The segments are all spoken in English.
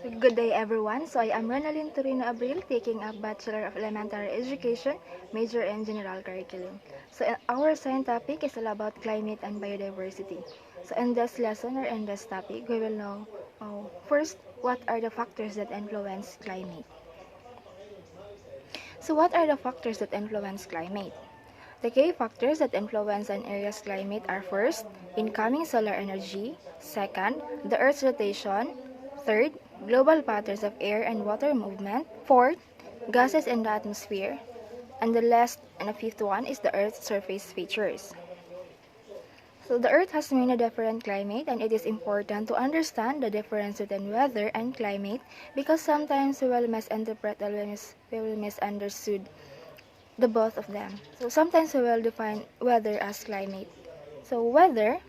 So good day everyone. So I am Renalyn Torino Abril, taking a Bachelor of Elementary Education, major in General Curriculum. So our science topic is all about climate and biodiversity. So in this lesson or in this topic, we will know first what are the factors that influence climate. So what are the factors that influence climate? The key factors that influence an area's climate are first, incoming solar energy, second, the Earth's rotation, third, global patterns of air and water movement, fourth, gases in the atmosphere, and the last and the fifth one is the Earth's surface features. So the Earth has many different climate, and it is important to understand the difference between weather and climate because sometimes we will misinterpret or we will misunderstood the both of them. So sometimes we will define weather as climate. So weather,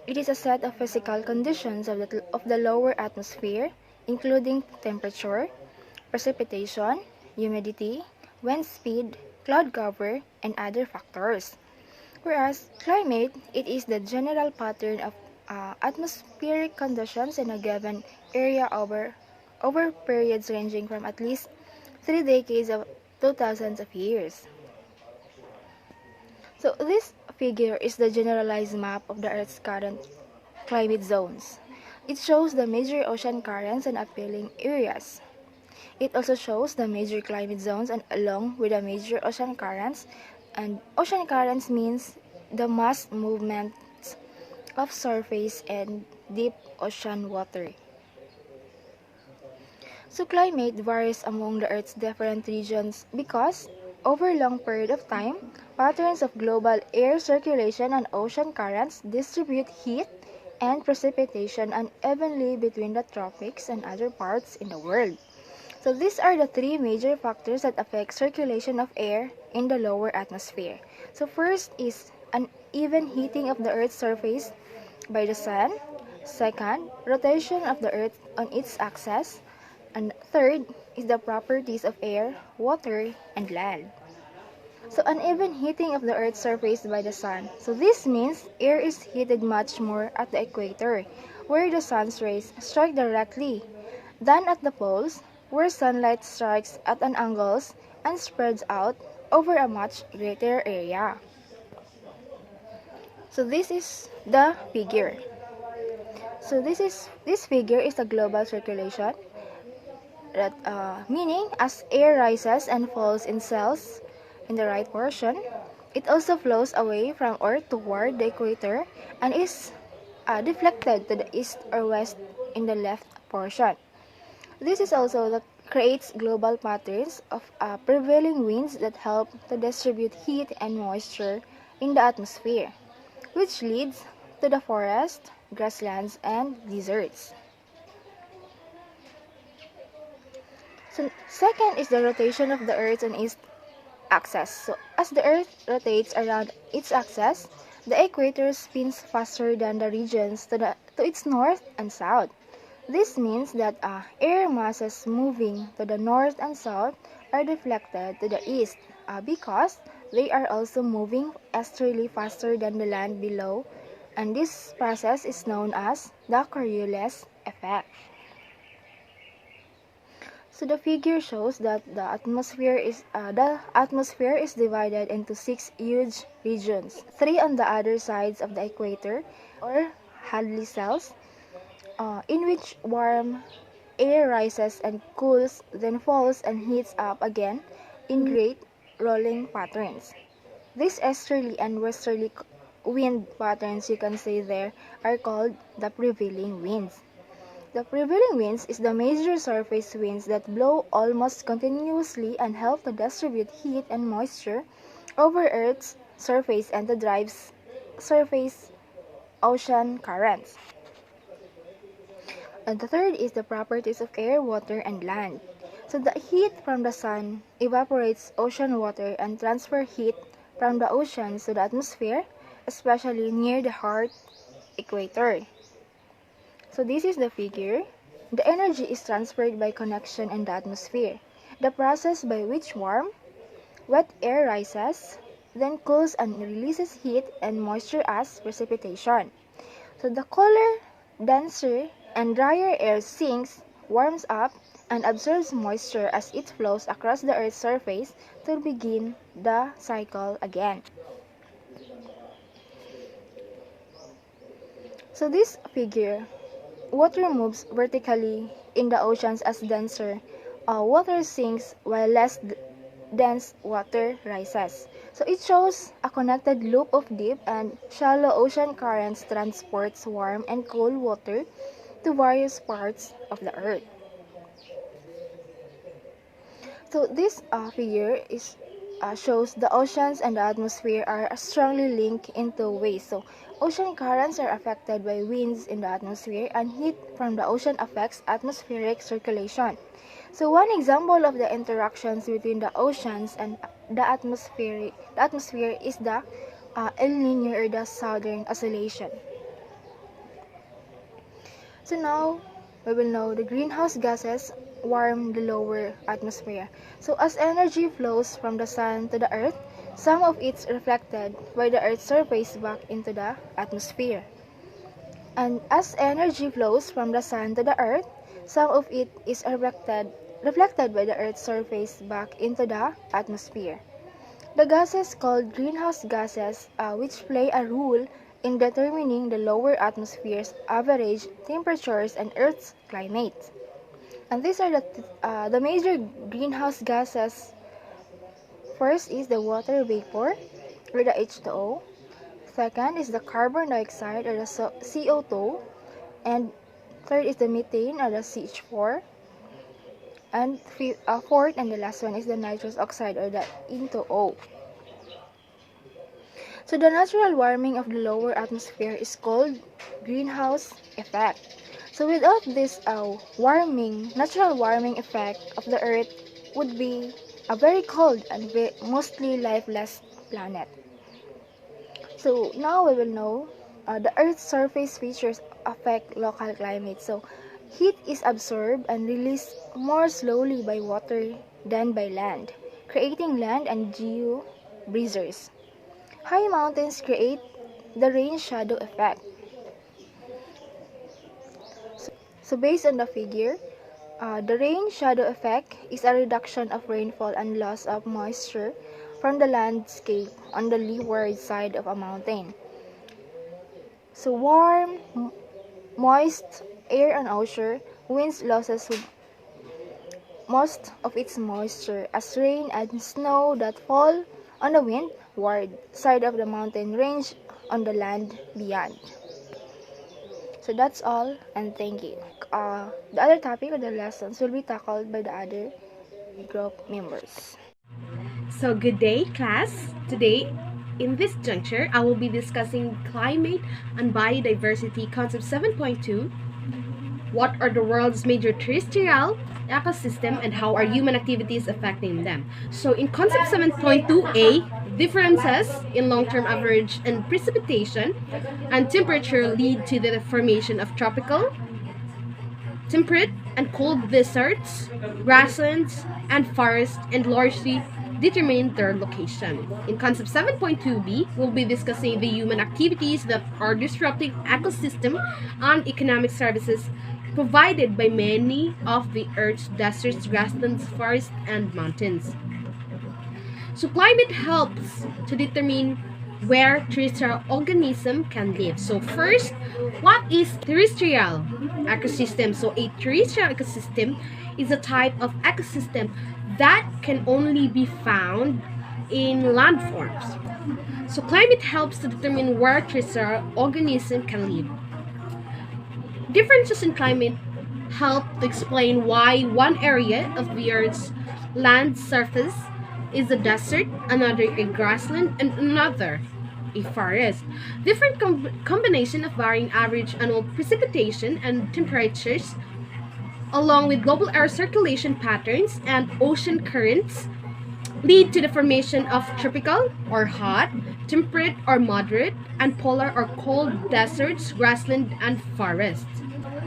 it is a set of physical conditions of the lower atmosphere, including temperature, precipitation, humidity, wind speed, cloud cover, and other factors. Whereas climate, it is the general pattern of atmospheric conditions in a given area over periods ranging from at least 3 decades to thousands of years. So this figure is the generalized map of the Earth's current climate zones. It shows the major ocean currents and upwelling areas. It also shows the major climate zones and along with the major ocean currents. And ocean currents means the mass movements of surface and deep ocean water. So climate varies among the Earth's different regions because over a long period of time, patterns of global air circulation and ocean currents distribute heat and precipitation unevenly between the tropics and other parts in the world. So these are the three major factors that affect circulation of air in the lower atmosphere. So first is an even heating of the Earth's surface by the sun. Second, rotation of the Earth on its axis. And third is the properties of air, water, and land. So uneven heating of the Earth's surface by the sun. So this means air is heated much more at the equator, where the sun's rays strike directly, than at the poles, where sunlight strikes at an angles and spreads out over a much greater area. So this is the figure. So this figure is the global circulation. That, meaning as air rises and falls in cells in the right portion, it also flows away from Earth toward the equator and is deflected to the east or west in the left portion. This is also that creates global patterns of prevailing winds that help to distribute heat and moisture in the atmosphere, which leads to the forest, grasslands, and deserts. So second is the rotation of the Earth on its axis. So as the Earth rotates around its axis, the equator spins faster than the regions to its north and south. This means that air masses moving to the north and south are deflected to the east because they are also moving easterly faster than the land below, and this process is known as the Coriolis effect. So the figure shows that the atmosphere is divided into 6 huge regions, 3 on the other sides of the equator, or Hadley cells, in which warm air rises and cools, then falls and heats up again in great rolling patterns. These easterly and westerly wind patterns you can say there are called the prevailing winds. The prevailing winds is the major surface winds that blow almost continuously and help to distribute heat and moisture over Earth's surface and to drive surface ocean currents. And the third is the properties of air, water, and land. So the heat from the sun evaporates ocean water and transfer heat from the oceans to the atmosphere, especially near the hard equator. So this is the figure. The energy is transferred by convection in the atmosphere, the process by which warm, wet air rises, then cools and releases heat and moisture as precipitation. So the colder, denser, and drier air sinks warms up and absorbs moisture as it flows across the Earth's surface to begin the cycle again. So this figure, water moves vertically in the oceans as denser water sinks while less dense water rises. So it shows a connected loop of deep and shallow ocean currents transports warm and cold water to various parts of the earth. So this figure shows the oceans and the atmosphere are strongly linked in two ways. So ocean currents are affected by winds in the atmosphere, and heat from the ocean affects atmospheric circulation. So one example of the interactions between the oceans and the atmosphere is the El Niño, or the Southern Oscillation. So now we will know the greenhouse gases warm the lower atmosphere. So as energy flows from the sun to the earth, some of it is reflected by the earth's surface back into the atmosphere. And as energy flows from the sun to the earth, some of it is reflected by the earth's surface back into the atmosphere. The gases called greenhouse gases, which play a role in determining the lower atmosphere's average temperatures and Earth's climate. And these are the major greenhouse gases. First is the water vapor, or the H2O. Second is the carbon dioxide, or the CO2. And third is the methane, or the CH4. And fourth and the last one is the nitrous oxide, or the N2O. So the natural warming of the lower atmosphere is called greenhouse effect. So without this natural warming effect of the earth would be a very cold and mostly lifeless planet. So now we will know the earth's surface features affect local climate. So heat is absorbed and released more slowly by water than by land, creating land and geogeysers. High mountains create the rain shadow effect. So based on the figure, the rain shadow effect is a reduction of rainfall and loss of moisture from the landscape on the leeward side of a mountain. So warm, moist air and ocean winds loses most of its moisture as rain and snow that fall on the windward side of the mountain range on the land beyond. So that's all, and thank you. The other topic of the lessons will be tackled by the other group members. So good day, class. Today, in this juncture, I will be discussing climate and biodiversity concept 7.2. What are the world's major terrestrial ecosystem and how are human activities affecting them? So in concept 7.2a, differences in long-term average and precipitation and temperature lead to the formation of tropical, temperate, and cold deserts, grasslands, and forests, and largely determine their location. In concept 7.2b, we'll be discussing the human activities that are disrupting ecosystem and economic services provided by many of the Earth's deserts, grasslands, forests, and mountains. So climate helps to determine where terrestrial organisms can live. So first, what is terrestrial ecosystem? So a terrestrial ecosystem is a type of ecosystem that can only be found in landforms. So climate helps to determine where terrestrial organisms can live. Differences in climate help to explain why one area of the Earth's land surface is a desert, another a grassland, and another a forest. Different combination of varying average annual precipitation and temperatures, along with global air circulation patterns and ocean currents, lead to the formation of tropical or hot, temperate or moderate, and polar or cold deserts, grassland, and forests.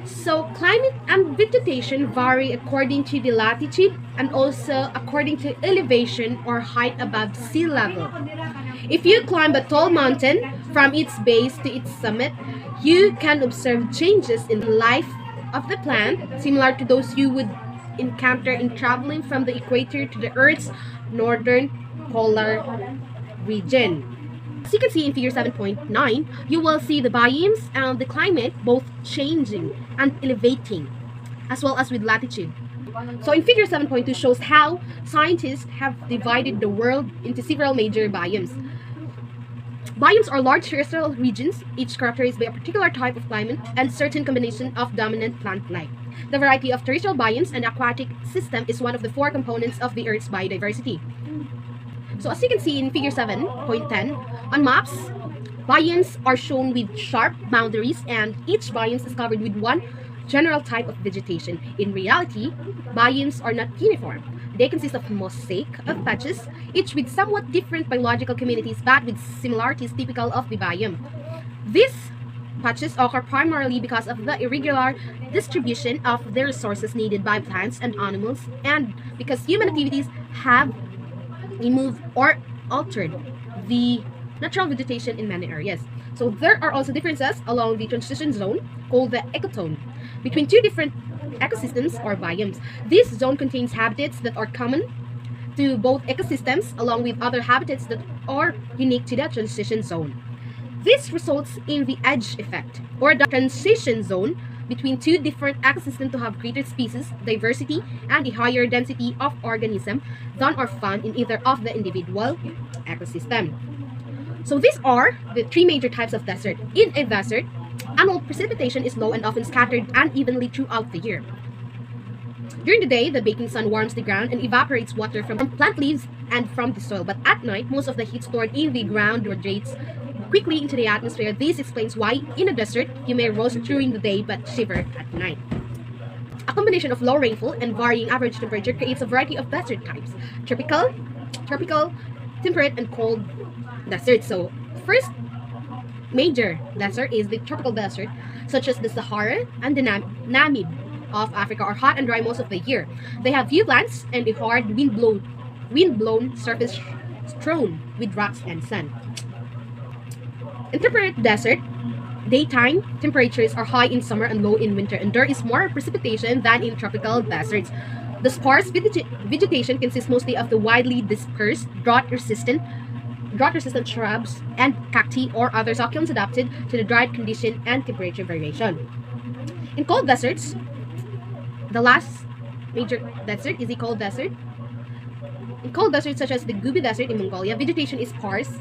So climate and vegetation vary according to the latitude and also according to elevation or height above sea level. If you climb a tall mountain from its base to its summit, you can observe changes in life of the plant, similar to those you would encounter in traveling from the equator to the Earth's northern polar region. As you can see in figure 7.9, you will see the biomes and the climate both changing and elevating, as well as with latitude. So in figure 7.2 shows how scientists have divided the world into several major biomes. Biomes are large terrestrial regions, each characterized by a particular type of climate and certain combination of dominant plant life. The variety of terrestrial biomes and aquatic system is one of the 4 components of the Earth's biodiversity. So as you can see in figure 7.10, on maps, biomes are shown with sharp boundaries and each biome is covered with one general type of vegetation. In reality, biomes are not uniform. They consist of mosaic of patches, each with somewhat different biological communities but with similarities typical of the biome. These patches occur primarily because of the irregular distribution of the resources needed by plants and animals, and because human activities have removed or altered the natural vegetation in many areas. So there are also differences along the transition zone, called the ecotone, between 2 different ecosystems or biomes. This zone contains habitats that are common to both ecosystems along with other habitats that are unique to the transition zone. This results in the edge effect, or the transition zone between 2 different ecosystems to have greater species diversity and a higher density of organisms than are found in either of the individual ecosystem. So these are the 3 major types of desert. In a desert, annual precipitation is low and often scattered unevenly throughout the year. During the day, the baking sun warms the ground and evaporates water from plant leaves and from the soil. But at night, most of the heat stored in the ground radiates quickly into the atmosphere. This explains why in a desert, you may roast during the day but shiver at night. A combination of low rainfall and varying average temperature creates a variety of desert types: tropical, temperate, and cold desert. So first major desert is the tropical desert, such as the Sahara and the Namib of Africa, are hot and dry most of the year. They have few plants and a hard wind-blown surface strewn with rocks and sand. In temperate desert, daytime temperatures are high in summer and low in winter, and there is more precipitation than in tropical deserts. The sparse vegetation consists mostly of the widely dispersed, drought-resistant shrubs and cacti or other succulents adapted to the dry condition and temperature variation. In cold deserts, the last major desert is the cold desert. In cold deserts such as the Gobi Desert in Mongolia, vegetation is sparse.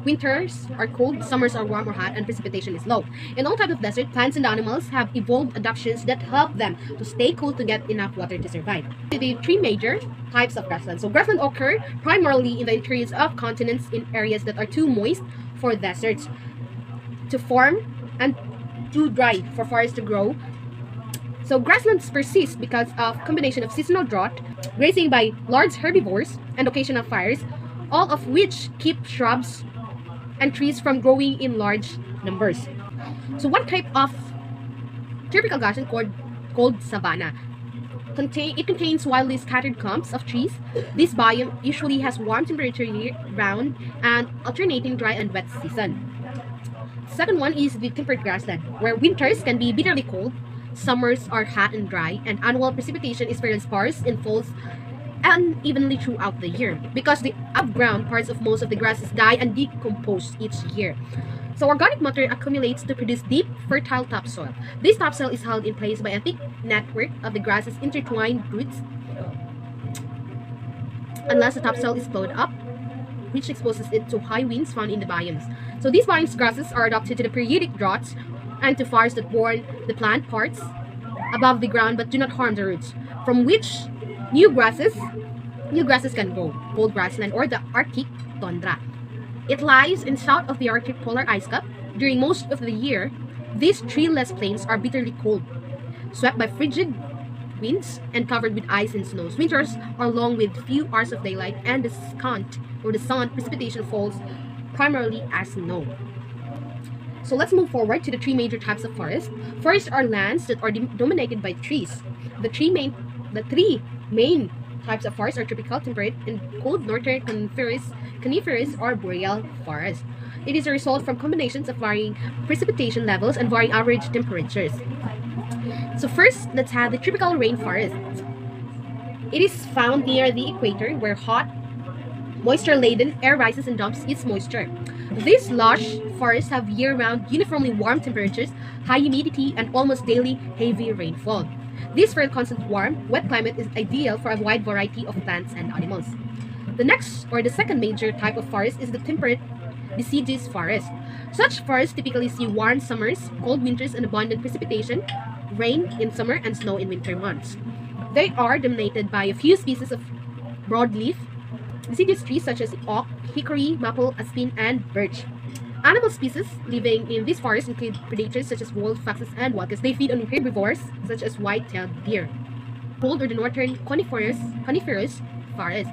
Winters are cold, summers are warm or hot, and precipitation is low. In all types of desert, plants and animals have evolved adaptations that help them to stay cool to get enough water to survive. The 3 major types of grassland. So grassland occur primarily in the interiors of continents in areas that are too moist for deserts to form and too dry for forests to grow. So grasslands persist because of combination of seasonal drought, grazing by large herbivores, and occasional fires, all of which keep shrubs and trees from growing in large numbers. So one type of tropical grassland called savanna. It contains widely scattered clumps of trees. This biome usually has warm temperature year-round and alternating dry and wet season. Second one is the temperate grassland, where winters can be bitterly cold, summers are hot and dry, and annual precipitation is very sparse and falls unevenly throughout the year because the above-ground parts of most of the grasses die and decompose each year. So organic matter accumulates to produce deep, fertile topsoil. This topsoil is held in place by a thick network of the grasses' intertwined roots unless the topsoil is plowed up, which exposes it to high winds found in the biomes. So these biomes grasses are adapted to the periodic droughts and to fires that burn the plant parts above the ground but do not harm the roots, from which new grasses can grow: cold grassland or the Arctic tundra. It lies in south of the Arctic polar ice cap. During most of the year, these treeless plains are bitterly cold, swept by frigid winds and covered with ice and snows. Winters are long with few hours of daylight, and the sun precipitation falls primarily as snow. So let's move forward to the 3 major types of forests. Forests are lands that are dominated by trees. The three main types of forests are tropical, temperate, and cold northern coniferous or boreal forests. It is a result from combinations of varying precipitation levels and varying average temperatures. So first, let's have the tropical rainforest. It is found near the equator where hot, moisture-laden air rises and dumps its moisture. These lush forests have year-round, uniformly warm temperatures, high humidity, and almost daily heavy rainfall. This very constant warm, wet climate is ideal for a wide variety of plants and animals. The next, or the second major type of forest is the temperate deciduous forest. Such forests typically see warm summers, cold winters, and abundant precipitation, rain in summer, and snow in winter months. They are dominated by a few species of broadleaf deciduous trees such as oak, hickory, maple, aspen, and birch. Animal species living in these forests include predators such as wolves, foxes, and wildcats. They feed on herbivores such as white-tailed deer. Cold or the northern coniferous forest.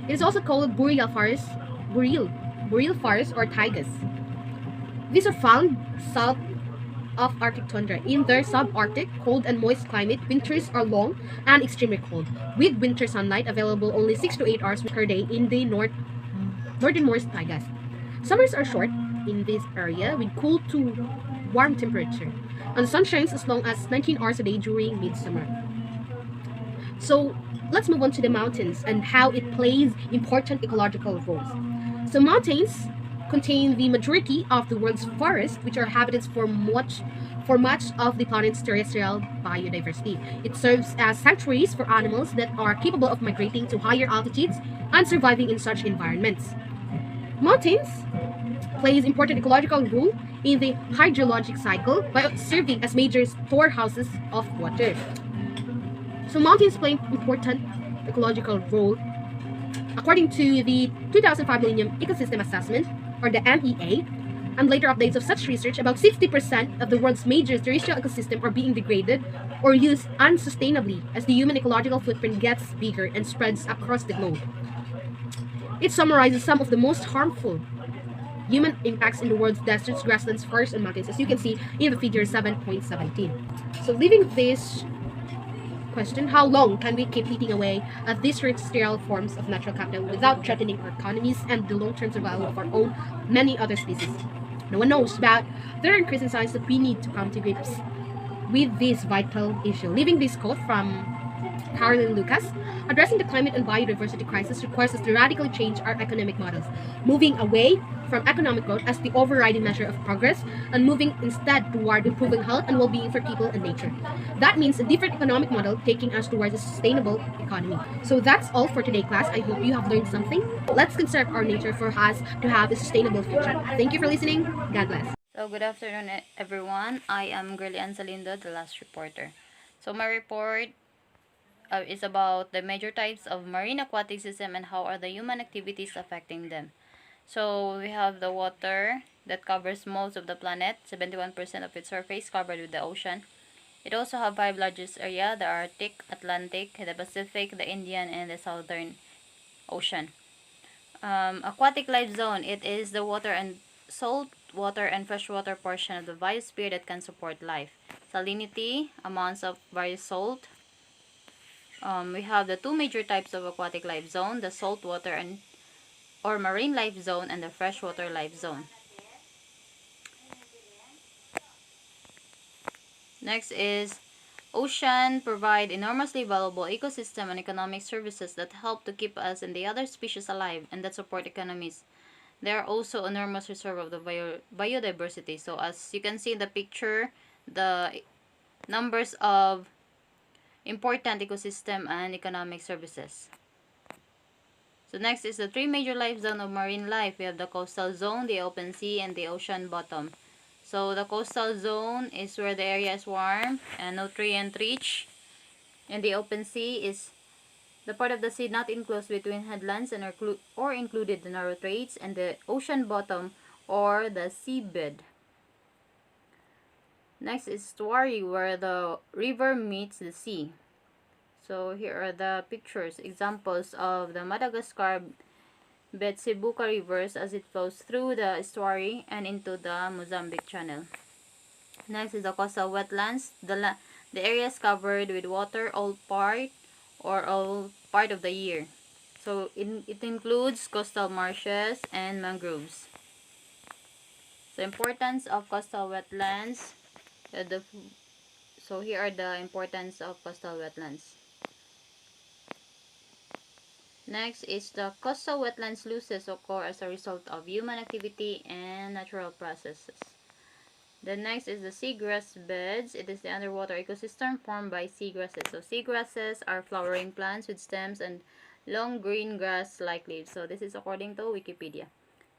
It is also called boreal forest or taigas. These are found south of Arctic tundra. In their subarctic, cold and moist climate, winters are long and extremely cold, with winter sunlight available only 6 to 8 hours per day in the northernmost taigas. Summers are short in this area with cool to warm temperature, and the sun shines as long as 19 hours a day during midsummer. So let's move on to the mountains and how it plays important ecological roles. So mountains contain the majority of the world's forests, which are habitats for much of the planet's terrestrial biodiversity. It serves as sanctuaries for animals that are capable of migrating to higher altitudes and surviving in such environments. Mountains plays important ecological role in the hydrologic cycle by serving as major storehouses of water. So mountains play an important ecological role according to the 2005 Millennium Ecosystem Assessment, or the MEA, and later updates of such research. About 60% of the world's major terrestrial ecosystem are being degraded or used unsustainably as the human ecological footprint gets bigger and spreads across the globe. It summarizes some of the most harmful human impacts in the world's deserts, grasslands, forests, and mountains, as you can see in the figure 7.17. So leaving this question, how long can we keep eating away at these terrestrial forms of natural capital without threatening our economies and the long-term survival of our own many other species? No one knows, but there are increasing signs that we need to come to grips with this vital issue. Leaving this quote from Carolyn Lucas, addressing the climate and biodiversity crisis requires us to radically change our economic models, moving away from economic growth as the overriding measure of progress and moving instead toward improving health and well-being for people and nature. That means a different economic model taking us towards a sustainable economy. So that's all for today, class. I hope you have learned something. Let's conserve our nature for us to have a sustainable future. Thank you for listening. God bless. So, good afternoon, everyone. I am Girly Ansalindo, the last reporter. So, my report is about the major types of marine aquatic system and how are the human activities affecting them. So, we have the water that covers most of the planet, 71% of its surface covered with the ocean. It also have five largest area: the Arctic, Atlantic, the Pacific, the Indian, and the Southern Ocean. Aquatic life zone, it is the water and salt water and freshwater portion of the biosphere that can support life. Salinity, amounts of various salt. We have the two major types of aquatic life zone: the saltwater and or marine life zone and the freshwater life zone. Next is ocean provide enormously valuable ecosystem and economic services that help to keep us and the other species alive and that support economies. They are also enormous reserve of the biodiversity. So as you can see in the picture, the numbers of important ecosystem and economic services. So next is the three major life zone of marine life. We have the coastal zone, the open sea, and the ocean bottom. So the coastal zone is where the area is warm and nutrient rich, and the open sea is the part of the sea not enclosed between headlands and or included the narrow straits, and the ocean bottom or the seabed. Next is estuary, where the river meets the sea. So here are the pictures, examples of the Madagascar Betsibuka rivers as it flows through the estuary and into the Mozambique Channel. Next is the coastal wetlands. The area is covered with water all part of the year. So it includes coastal marshes and mangroves. The importance of coastal wetlands. So here are the importance of coastal wetlands. Next is the coastal wetlands losses occur as a result of human activity and natural processes. The next is the seagrass beds. It is the underwater ecosystem formed by seagrasses. So seagrasses are flowering plants with stems and long green grass-like leaves. So this is according to Wikipedia.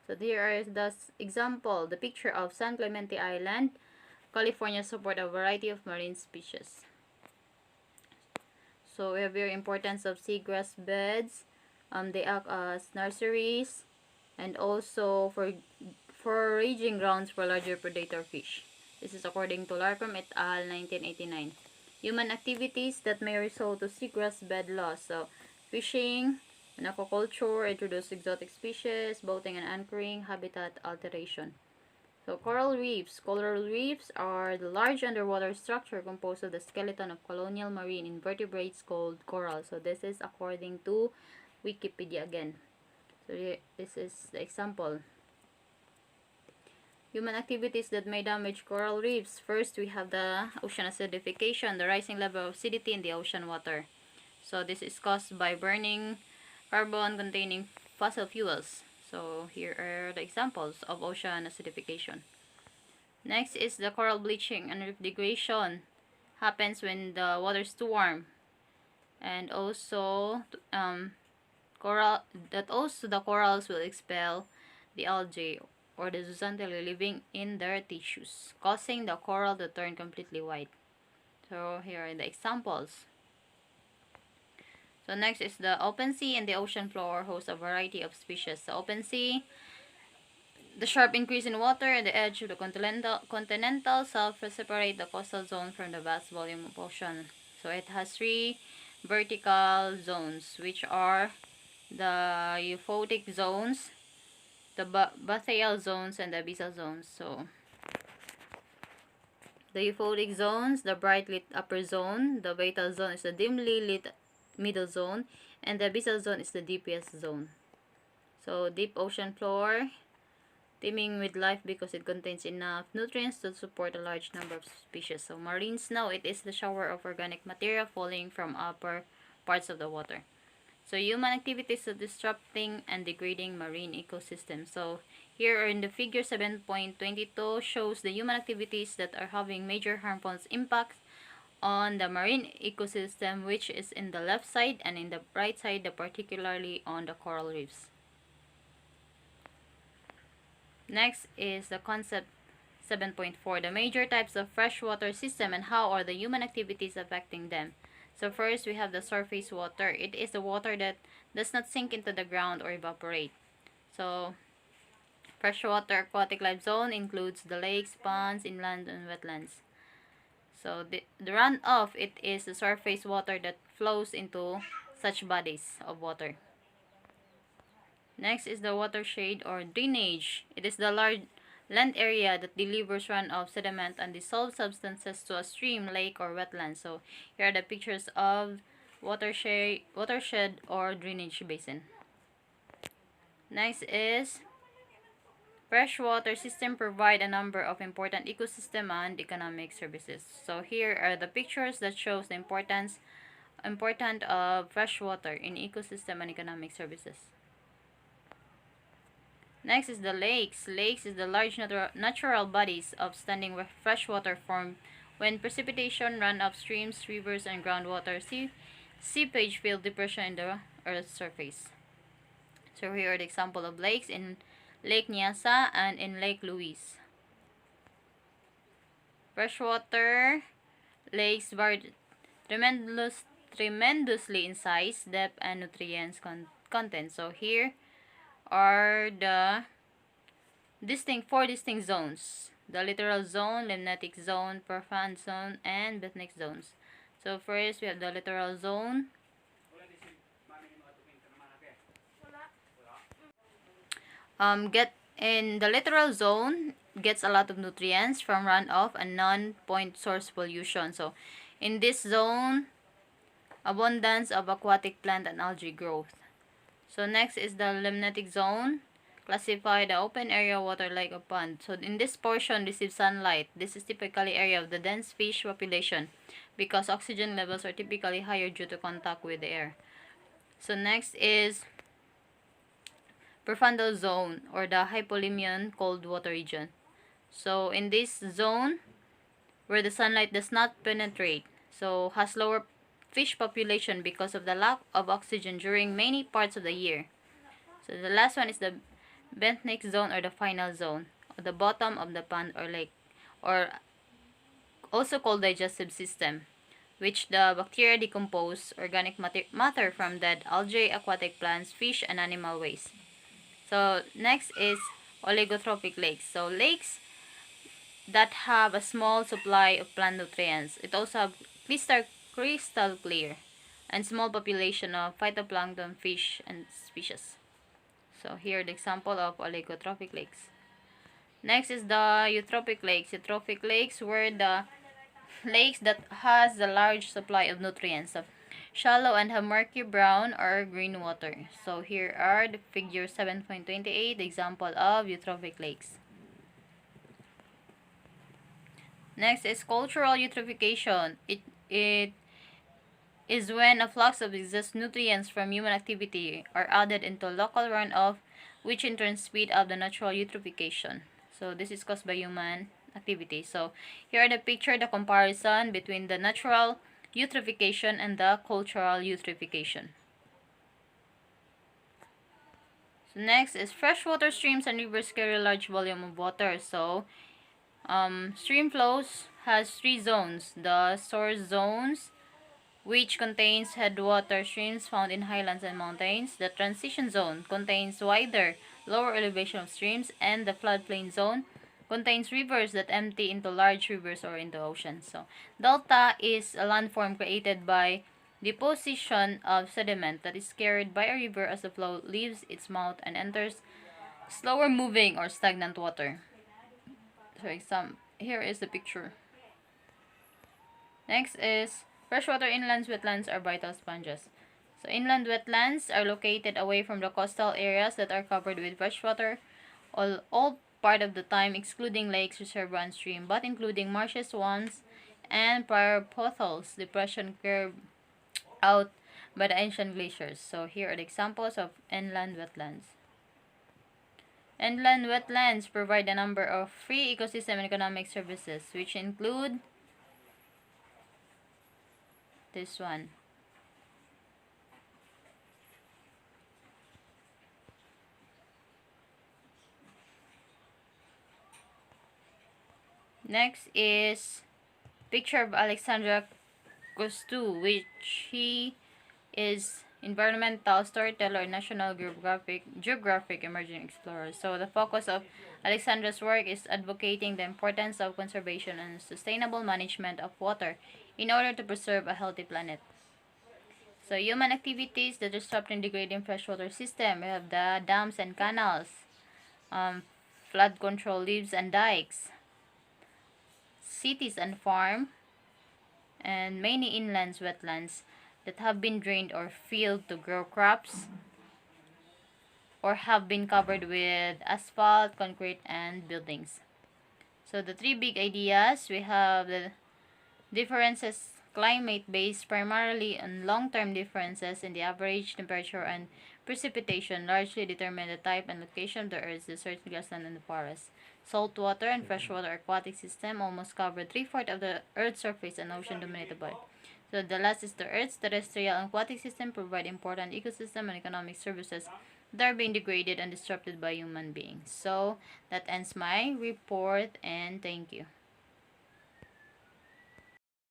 So here is the example, the picture of San Clemente Island, California support a variety of marine species. So we have here importance of seagrass beds. They act as nurseries and also for foraging grounds for larger predator fish. This is according to Larcom et al. 1989. Human activities that may result to seagrass bed loss. So, fishing and aquaculture introduce exotic species, boating and anchoring, habitat alteration. So, coral reefs. Coral reefs are the large underwater structure composed of the skeleton of colonial marine invertebrates called coral. So, this is according to Wikipedia again. So, this is the example. Human activities that may damage coral reefs. First, we have the ocean acidification, the rising level of acidity in the ocean water. So, this is caused by burning carbon-containing fossil fuels. So, here are the examples of ocean acidification. Next is the coral bleaching and reef degradation. Happens when the water is too warm. And also, the corals will expel the algae or the zooxanthellae living in their tissues, causing the coral to turn completely white. So here are the examples. So next is the open sea and the ocean floor host a variety of species. The open sea, the sharp increase in water at the edge of the continental shelf separate the coastal zone from the vast volume of ocean. So it has 3 vertical zones, which are the euphotic zones, the bathyal zones, and the abyssal zones. So the euphotic zones, the bright lit upper zone, the bathyal zone is the dimly lit middle zone, and the abyssal zone is the deepest zone. So deep ocean floor, teeming with life because it contains enough nutrients to support a large number of species. So marine snow, it is the shower of organic material falling from upper parts of the water. So human activities are disrupting and degrading marine ecosystems. So here in the figure 7.22 shows the human activities that are having major harmful impacts on the marine ecosystem, which is in the left side, and in the right side, particularly on the coral reefs. Next is the concept 7.4, the major types of freshwater system and how are the human activities affecting them. So first, we have the surface water. It is the water that does not sink into the ground or evaporate. So, freshwater aquatic life zone includes the lakes, ponds, inland, and wetlands. So, the runoff, it is the surface water that flows into such bodies of water. Next is the watershed or drainage. It is the large land area that delivers runoff sediment and dissolved substances to a stream, lake, or wetland. So here are the pictures of watershed or drainage basin. Next is freshwater system provide a number of important ecosystem and economic services. So here are the pictures that shows the important of freshwater in ecosystem and economic services. Next is the lakes. Lakes is the large natural bodies of standing freshwater formed when precipitation, runoff streams, rivers, and groundwater seepage fill depression in the Earth's surface. So here are the example of lakes in Lake Nyasa and in Lake Louise. Freshwater lakes vary tremendously in size, depth, and nutrients content. So here are the four distinct zones: the littoral zone, limnetic zone, profound zone, and benthic zones. So first we have the littoral zone. Get in the littoral zone gets a lot of nutrients from runoff and non-point source pollution. So in this zone, abundance of aquatic plant and algae growth. So next is the limnetic zone. classify the open area water like a pond. So in this portion receives sunlight. This is typically area of the dense fish population because oxygen levels are typically higher due to contact with the air. So next is prefrontal zone or the hypolimnion cold water region. So in this zone where the sunlight does not penetrate, so has lower fish population because of the lack of oxygen during many parts of the year. So the last one is the benthic zone or the final zone, or the bottom of the pond or lake, or also called digestive system, which the bacteria decompose organic matter from dead algae, aquatic plants, fish, and animal waste. So next is oligotrophic lakes. So lakes that have a small supply of plant nutrients. It also have crystal clear and small population of phytoplankton, fish, and species. So here the example of oligotrophic lakes. Next is the eutrophic lakes. Eutrophic lakes were the lakes that has the large supply of nutrients of shallow and have murky brown or green water. So here are the figure 7.28, the example of eutrophic lakes. Next is cultural eutrophication. It is when a flux of excess nutrients from human activity are added into local runoff, which in turn speed up the natural eutrophication. So this is caused by human activity. So here are the picture, the comparison between the natural eutrophication and the cultural eutrophication. So next is freshwater streams and rivers carry a large volume of water. So stream flows has three zones. The source zones, which contains headwater streams found in highlands and mountains. The transition zone contains wider, lower elevation of streams, and the floodplain zone contains rivers that empty into large rivers or into oceans. So, delta is a landform created by deposition of sediment that is carried by a river as the flow leaves its mouth and enters slower moving or stagnant water. So, here is the picture. Next is freshwater inland wetlands are vital sponges. So inland wetlands are located away from the coastal areas that are covered with freshwater all part of the time, excluding lakes, reservoir, and stream, but including marshes, swamps, and prior potholes, depression curved out by the ancient glaciers. So here are the examples of inland wetlands. Inland wetlands provide a number of free ecosystem and economic services, which include this one. Next is picture of Alexandra Cousteau, which he is environmental storyteller, national geographic emerging explorer. So the focus of Alexandra's work is advocating the importance of conservation and sustainable management of water in order to preserve a healthy planet. So human activities that disrupt and degrade in freshwater system. We have the dams and canals, flood control levees and dikes, cities and farm, and many inland wetlands that have been drained or filled to grow crops or have been covered with asphalt, concrete, and buildings. So the three big ideas, we have the differences climate based primarily on long-term differences in the average temperature and precipitation largely determine the type and location of the Earth's desert, grassland, and the forest. Saltwater and freshwater aquatic system almost cover 3/4 of the Earth's surface and ocean dominated by. So the last is the Earth's terrestrial and aquatic system provide important ecosystem and economic services that are being degraded and disrupted by human beings. So that ends my report, and thank you.